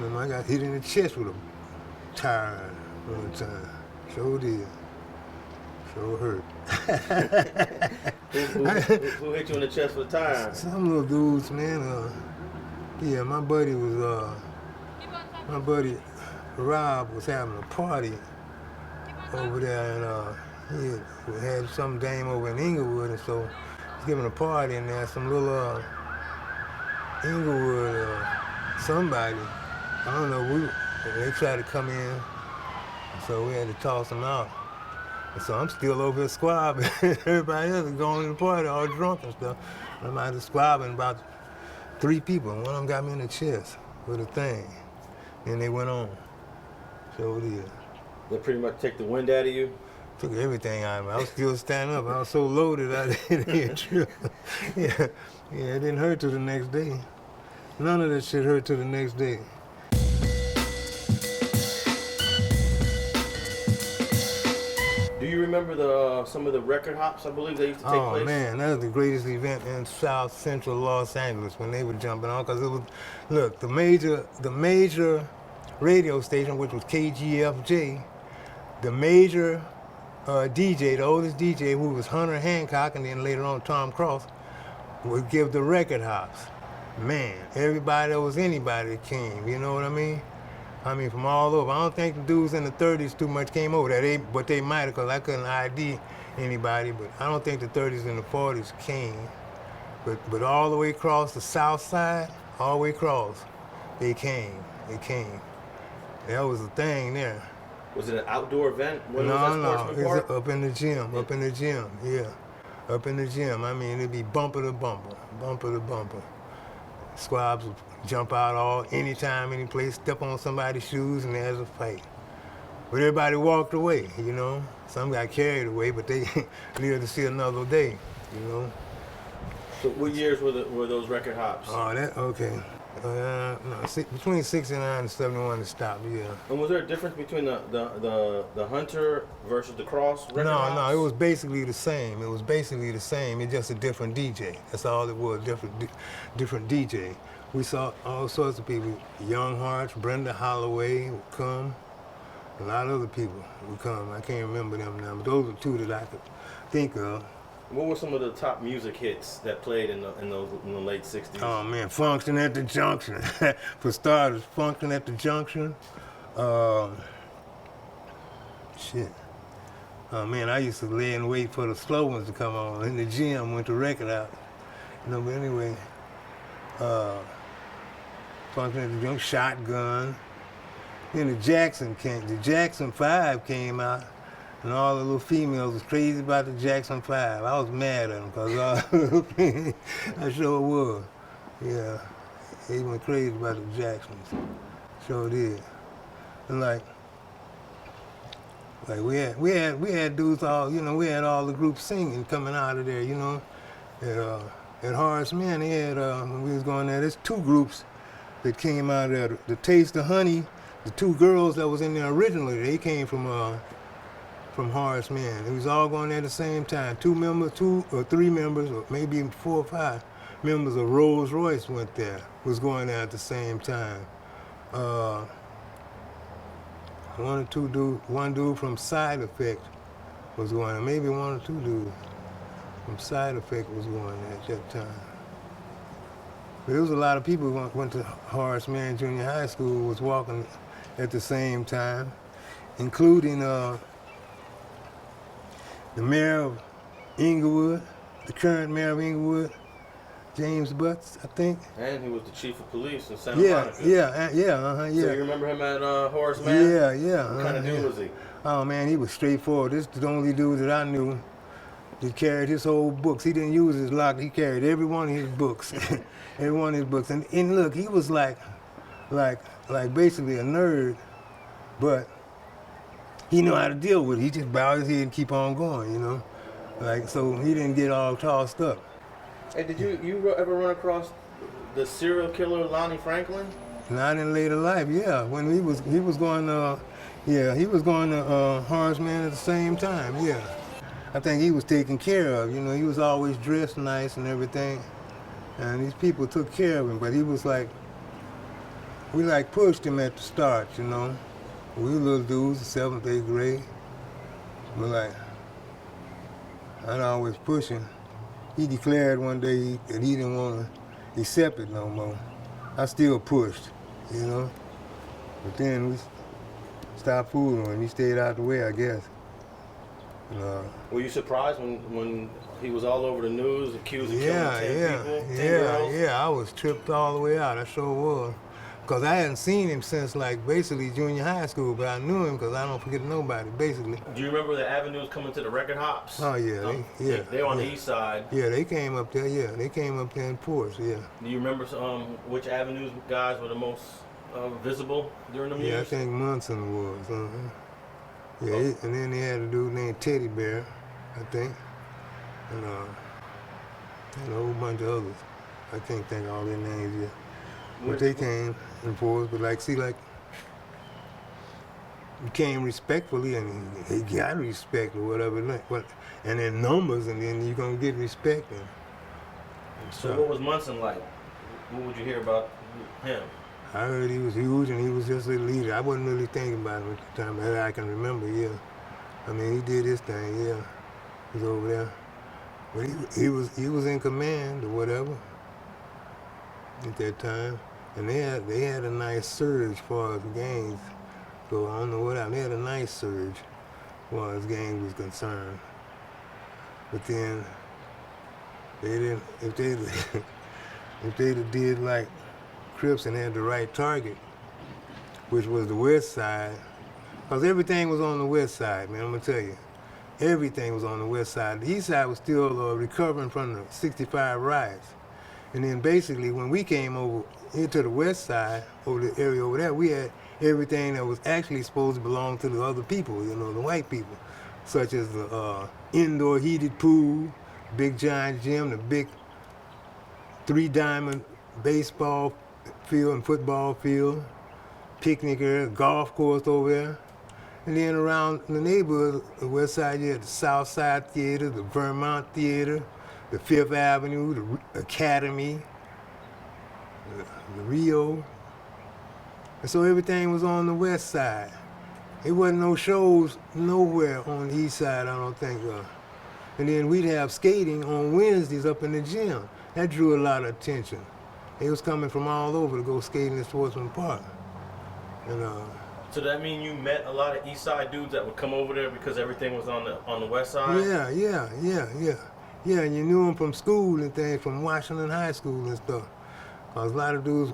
remember I got hit in the chest with a tire one time. Sure did. Sure hurt. Who hit you in the chest with a tire? Some little dudes, man. Yeah, my buddy Rob was having a party over there, and he had some dame over in Inglewood, and so he's giving a party, and there's some little Inglewood somebody, I don't know, they tried to come in, so we had to toss them out. And so I'm still over here squabbing. Everybody else is going to the party, all drunk and stuff. I'm out there squabbing about 3 people, and one of them got me in the chest with a thing. And they went on. So it is. They pretty much take the wind out of you? Took everything out of me. I was still standing up. I was so loaded I didn't trip. Yeah, it didn't hurt till the next day. None of that shit hurt till the next day. Do you remember some of the record hops, I believe, that used to take place? Oh man, that was the greatest event in South Central Los Angeles when they were jumping on, because it was, look, the major radio station, which was KGFJ, the major DJ, the oldest DJ, who was Hunter Hancock, and then later on Tom Cross, would give the record hops. Man, everybody that was anybody that came, you know what I mean? I mean, from all over. I don't think the dudes in the 30s too much came over there, but they might have, because I couldn't ID anybody, but I don't think the 30s and the 40s came. But all the way across the south side, all the way across, they came. That was a thing there. Was it an outdoor event? No, it's up in the gym, yeah. Up in the gym. I mean, it'd be bumper to bumper. Squabs would jump out anytime, any place, step on somebody's shoes, and there's a fight. But everybody walked away, you know. Some got carried away, but they lived to see another day, you know. So what years were those record hops? Oh, okay. Between 69 and 71 to stop, yeah. And was there a difference between the Hunter versus the Cross record hops? No, it was basically the same. It's just a different DJ. That's all it was, different DJ. We saw all sorts of people. Young Hearts, Brenda Holloway would come. A lot of other people would come. I can't remember them now, but those are 2 that I could think of. What were some of the top music hits that played in the late 60s? Oh man, Function at the Junction. For starters, Function at the Junction. Shit. Oh man, I used to lay and wait for the slow ones to come on in the gym, went the record out. You know, but anyway, Function at the Junction, Shotgun. Then the Jackson 5 came out. And all the little females was crazy about the Jackson 5. I was mad at them because I sure was. Yeah, they went crazy about the Jacksons. Sure did. And like we had dudes all, you know, we had all the groups singing coming out of there, you know. At Horace Man, they had when we was going there, there's 2 groups that came out of there. The Taste of Honey, the 2 girls that was in there originally, they came from Horace Man. It was all going there at the same time. 2 or 3 members, or maybe even 4 or 5 members of Rolls Royce went there, was going there at the same time. One dude from Side Effect was going there. Maybe 1 or 2 dudes from Side Effect was going there at that time. But there was a lot of people who went to Horace Mann Junior High School, was walking at the same time, including the mayor of Inglewood, the current mayor of Inglewood, James Butts, I think. And he was the chief of police in Santa Monica. Yeah. So you remember him at Horace Mann? Yeah. What kind of dude was he? Oh man, he was straightforward. This is the only dude that I knew that carried his whole books. He didn't use his lock, he carried every one of his books. Every one of his books. And look, he was like basically a nerd, but he knew how to deal with it. He just bowed his head and keep on going, you know? Like, so he didn't get all tossed up. Hey, did you ever run across the serial killer Lonnie Franklin? Not in later life, yeah. When he was going to Horace Mann at the same time, yeah. I think he was taken care of, you know. He was always dressed nice and everything. And these people took care of him, but he was like we like pushed him at the start, you know. We were little dudes, 7th, 8th grade. But like, I'd always push him. He declared one day that he didn't want to accept it no more. I still pushed, you know. But then we stopped fooling him. He stayed out the way, I guess. Were you surprised when he was all over the news, accused of killing 10 people, 10 girls? Yeah, I was tripped all the way out. I sure was. Because I hadn't seen him since, like, basically junior high school, but I knew him because I don't forget nobody, basically. Do you remember the avenues coming to the record hops? Oh, yeah. They're on the east side. Yeah, they came up there, yeah. They came up there in force, yeah. Do you remember which avenues guys were the most visible during the years? Yeah, I think Monson was. Yeah, and then they had a dude named Teddy Bear, I think. And a whole bunch of others. I can't think of all their names yet. But they came in force, but like, see, like, you came respectfully, and they got respect or whatever, and in numbers, and then you're gonna get respect. And so what was Monson like? What would you hear about him? I heard he was huge, and he was just a leader. I wasn't really thinking about him at the time, that I can remember, yeah. I mean, he did his thing, yeah. He was over there. But he was in command or whatever at that time. And they had a nice surge as far as gangs. So I don't know what happened. They had a nice surge as far as gangs was concerned. But then they didn't if they'd have did like Crips and had the right target, which was the west side, because everything was on the west side, man, I'm gonna tell you. Everything was on the west side. The east side was still recovering from the 65 riots. And then basically when we came over into the west side, over the area over there, we had everything that was actually supposed to belong to the other people, you know, the white people, such as the indoor heated pool, big giant gym, the big 3-diamond baseball field and football field, picnic area, golf course over there. And then around the neighborhood, the west side, you had the South Side Theater, the Vermont Theater, the Fifth Avenue, the Academy, the Rio. And so everything was on the west side. There wasn't no shows nowhere on the east side, I don't think. And then we'd have skating on Wednesdays up in the gym. That drew a lot of attention. They was coming from all over to go skating in Sportsman Park. And so that mean you met a lot of east side dudes that would come over there because everything was on the west side? Yeah, and you knew them from school and things, from Washington High School and stuff. Cause a lot of dudes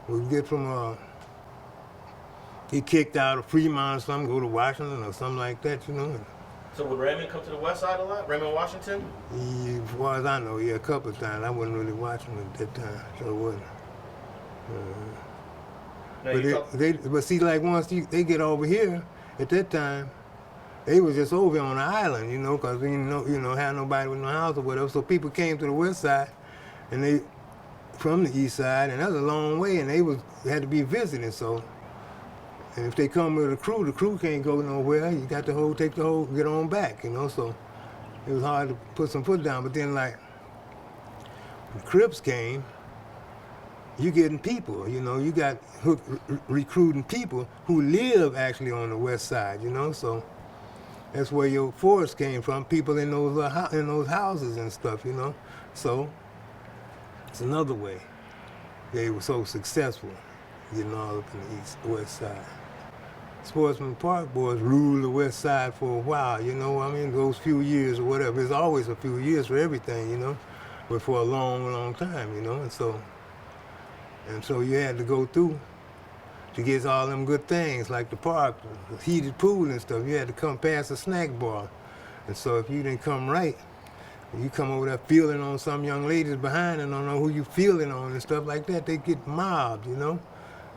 would get from, get kicked out of Fremont or something, go to Washington or something like that, you know. So would Raymond come to the west side a lot? Raymond Washington? As far as I know, yeah, a couple of times. I wasn't really watching at that time, so it wasn't. But see, like once they get over here, at that time, they was just over on the island, you know, because we didn't had nobody with no house or whatever. So people came to the west side, and they from the east side, and that was a long way, and they had to be visiting. So, and if they come with the crew can't go nowhere. You got to get on back, you know. So it was hard to put some foot down. But then, like, when Crips came, you getting people, you know. You got recruiting people who live actually on the west side, you know. So that's where your force came from, people in those houses and stuff, you know. So it's another way they were so successful getting all up in the west side. Sportsman Park Boys ruled the west side for a while, you know. I mean, those few years or whatever. It's always a few years for everything, you know, but for a long, long time, you know. And so you had to go through to get all them good things, like the park, the heated pool and stuff. You had to come past a snack bar. And so if you didn't come right, you come over there feeling on some young ladies behind and don't know who you feeling on and stuff like that, they get mobbed, you know?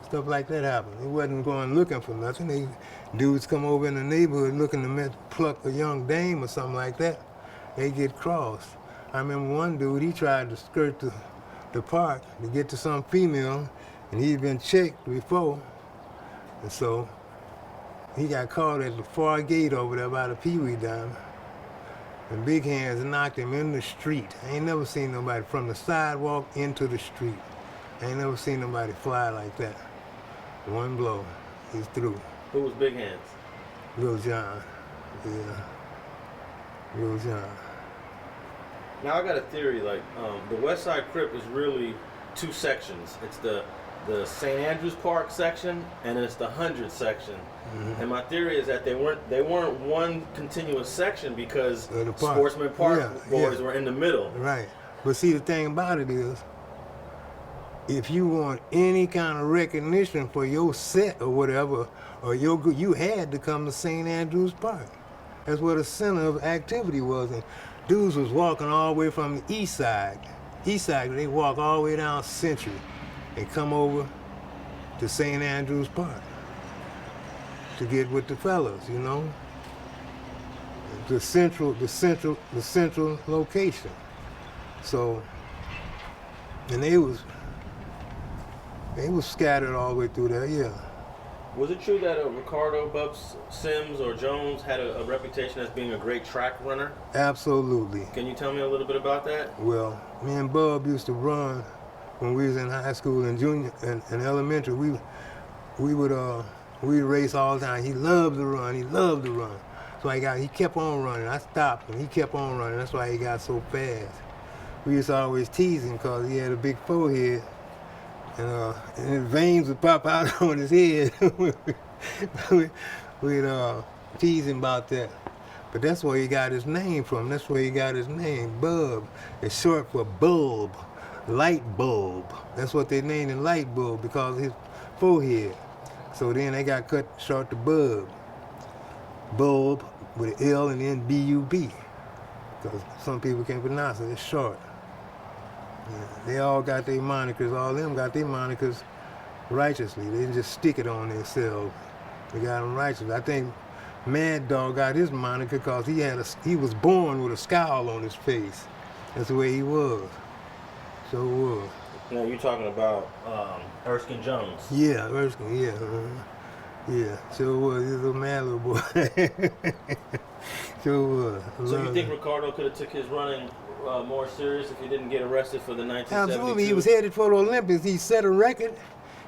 Stuff like that happened. They wasn't going looking for nothing. Dudes come over in the neighborhood looking to pluck a young dame or something like that, they get crossed. I remember one dude, he tried to skirt the park to get to some female, and he'd been checked before, and so he got caught at the far gate over there by the Pee Wee Diamond, and Big Hands knocked him in the street. I ain't never seen nobody from the sidewalk into the street. I ain't never seen nobody fly like that. One blow. He's through. Who was Big Hands? Lil John. Yeah. Lil John. Now I got a theory, like the West Side Crip is really two sections. It's the St. Andrews Park section and it's the 100 section. Mm-hmm. And my theory is that they weren't one continuous section because Sportsman Park Boys were in the middle. Right. But see, the thing about it is, if you want any kind of recognition for your set or whatever, or your group, you had to come to St. Andrews Park. That's where the center of activity was. And dudes was walking all the way from the east side. They walk all the way down Century and come over to St. Andrews Park to get with the fellas, you know. The central location. So, and they was scattered all the way through there, yeah. Was it true that Ricardo, Bubs, Sims, or Jones had a reputation as being a great track runner? Absolutely. Can you tell me a little bit about that? Well, me and Bub used to run when we was in high school and junior and elementary. We'd race all the time. He loved to run. So he kept on running. I stopped and he kept on running. That's why he got so fast. We used to always tease him because he had a big forehead. And his veins would pop out on his head. We'd tease him about that. But that's where he got his name from. That's where he got his name. Bub. It's short for bulb, light bulb. That's what they named him, light bulb, because of his forehead. So then they got cut short to Bub. Bulb with an L and then B-U-B. Because some people can't pronounce it. It's short. Yeah, they all got their monikers. All of them got their monikers righteously. They didn't just stick it on themselves. They got them righteously. I think Mad Dog got his moniker because he was born with a scowl on his face. That's the way he was. So was. You know, you're talking about Erskine Jones. Yeah, Erskine. Yeah. Yeah. So was. He's a mad little boy. So was. So you think Ricardo could have took his running more serious if he didn't get arrested for the 1972? Absolutely. He was headed for the Olympics. He set a record.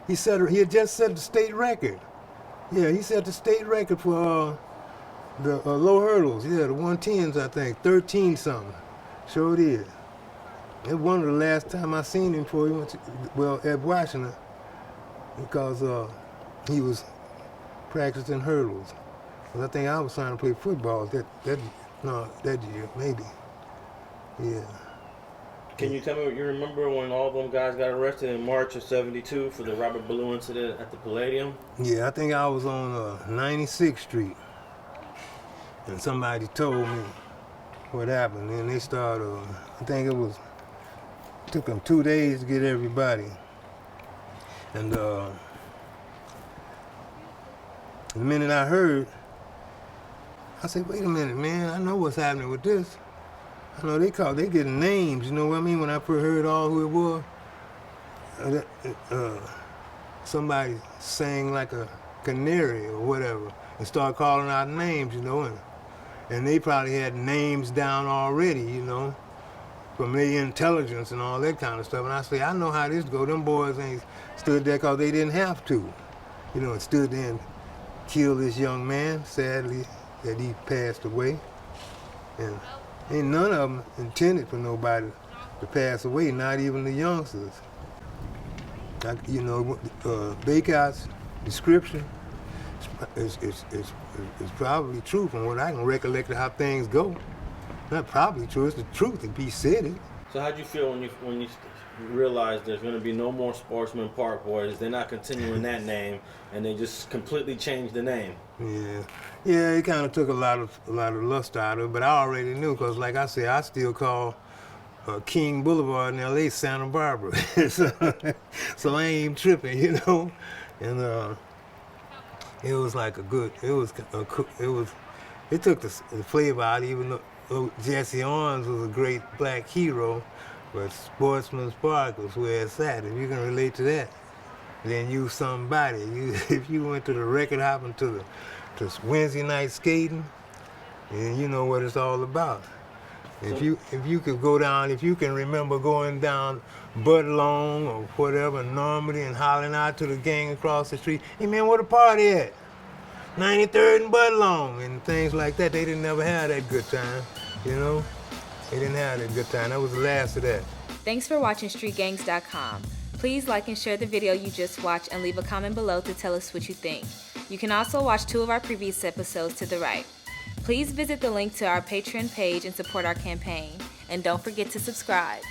He had just set the state record. Yeah, he set the state record for the low hurdles. Yeah, the 110s, I think, 13 something. Sure did. It was one of the last time I seen him before he went at Washington, because he was practicing hurdles. Because I think I was trying to play football that year, maybe. Yeah. Can you tell me what you remember when all of them guys got arrested in March of '72 for the Robert Ballou incident at the Palladium? Yeah, I think I was on 96th Street, and somebody told me what happened. And they started, I think it took them 2 days to get everybody. And the minute I heard, I said, wait a minute, man, I know what's happening with this. I know they getting names, you know what I mean? When I first heard all who it was, somebody sang like a canary or whatever and started calling out names, you know, and they probably had names down already, you know, from their intelligence and all that kind of stuff. And I say, I know how this go. Them boys ain't stood there because they didn't have to, you know, and stood there and killed this young man, sadly, that he passed away. And ain't none of them intended for nobody to pass away, not even the youngsters. You know, Baycott's description is probably true from what I can recollect of how things go. Not probably true, it's the truth if he said it. So how'd you feel when you realized there's going to be no more Sportsman Park Boys? They're not continuing that name, and they just completely changed the name. Yeah, it kind of took a lot of lust out of it, but I already knew because, like I said, I still call King Boulevard in L.A. Santa Barbara, so I ain't even tripping, you know. And it was like it took the flavor out, even though Jesse Owens was a great black hero, but Sportsman Park was where it's at. If you can relate to that, then you somebody. If you went to the record hopping to Wednesday night skating, then you know what it's all about. If you could go down, if you can remember going down Budlong or whatever, Normandy, and hollering out to the gang across the street, hey man, where the party at? 93rd and Budlong, and things like that. They didn't never have that good time, you know? They didn't have that good time. That was the last of that. Thanks for watching StreetGangs.com. Please like and share the video you just watched and leave a comment below to tell us what you think. You can also watch 2 of our previous episodes to the right. Please visit the link to our Patreon page and support our campaign. And don't forget to subscribe.